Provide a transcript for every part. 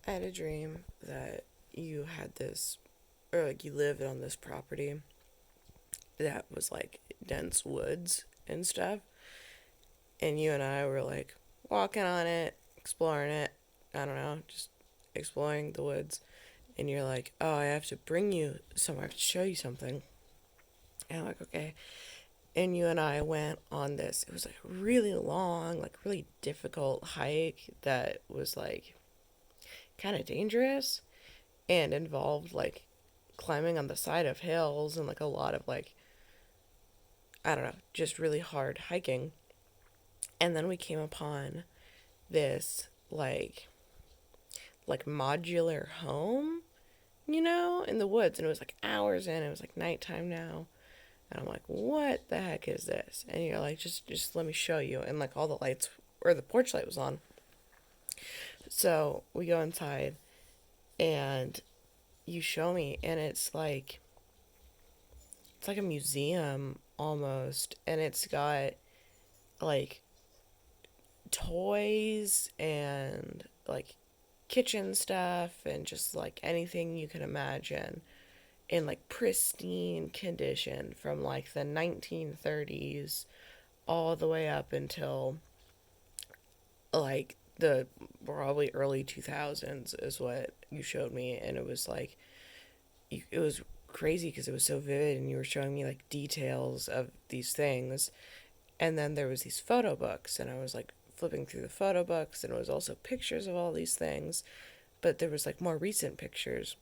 I had a dream that you had this, or like you lived on this property that was like dense woods and stuff, and you and I were like walking on it, exploring it. I don't know, just exploring the woods. And you're like, oh, I have to bring you somewhere to show you something. And I'm like, okay. And you and I went on this. It was like really long, like really difficult hike that was like kind of dangerous and involved like climbing on the side of hills and like a lot of like, I don't know, just really hard hiking. And then we came upon this like modular home, in the woods, and it was like hours in. It was like nighttime now. And I'm like, what the heck is this? And you're like, just let me show you. And like all the lights, or the porch light was on. So we go inside and you show me, and it's like a museum almost. And it's got like toys and like kitchen stuff and just like anything you can imagine in like pristine condition from like the 1930s all the way up until like the probably early 2000s is what you showed me. And it was like it was crazy because it was so vivid, and you were showing me like details of these things. And then there was these photo books, and I was like flipping through the photo books, and it was also pictures of all these things, but there was like more recent pictures.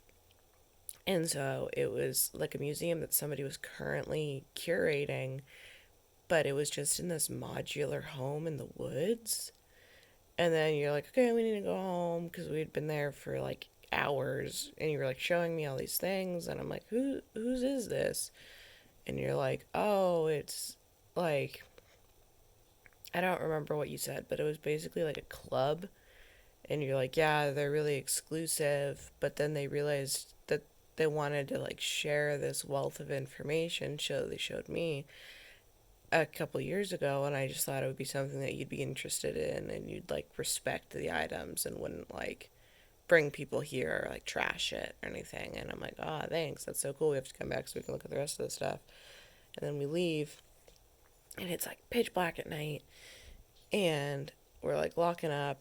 And so it was like a museum that somebody was currently curating, but it was just in this modular home in the woods. And then you're like, okay, we need to go home because we had been there for like hours, and you were like showing me all these things, and I'm like, whose is this? And you're like, oh, it's like, I don't remember what you said, but it was basically like a club. And you're like, yeah, they're really exclusive, but then they realized that they wanted to like share this wealth of information, so they showed me a couple years ago, and I just thought it would be something that you'd be interested in, and you'd like respect the items and wouldn't like bring people here or like trash it or anything. And I'm like, oh, thanks, that's so cool. We have to come back so we can look at the rest of the stuff. And then we leave, and it's like pitch black at night, and we're like locking up,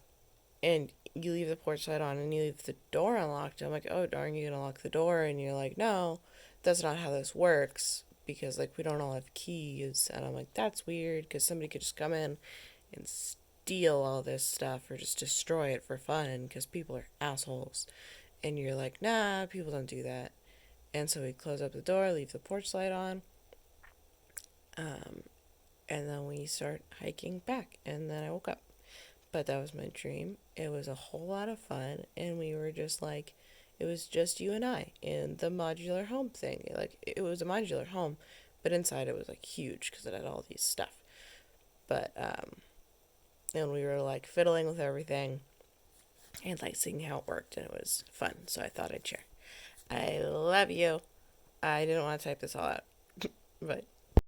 and you leave the porch light on and you leave the door unlocked. I'm like, oh darn, you gonna lock the door? And you're like, no, that's not how this works, because like we don't all have keys. And I'm like, that's weird, because somebody could just come in and steal all this stuff or just destroy it for fun, because people are assholes. And you're like, nah, people don't do that. And so we close up the door, leave the porch light on, um, and then we start hiking back. And then I woke up. But that was my dream. It was a whole lot of fun, and we were just like, it was just you and I in the modular home thing. Like, it was a modular home, but inside it was like huge because it had all these stuff. But, and we were like fiddling with everything and like seeing how it worked, and it was fun. So I thought I'd share. I love you. I didn't want to type this all out, but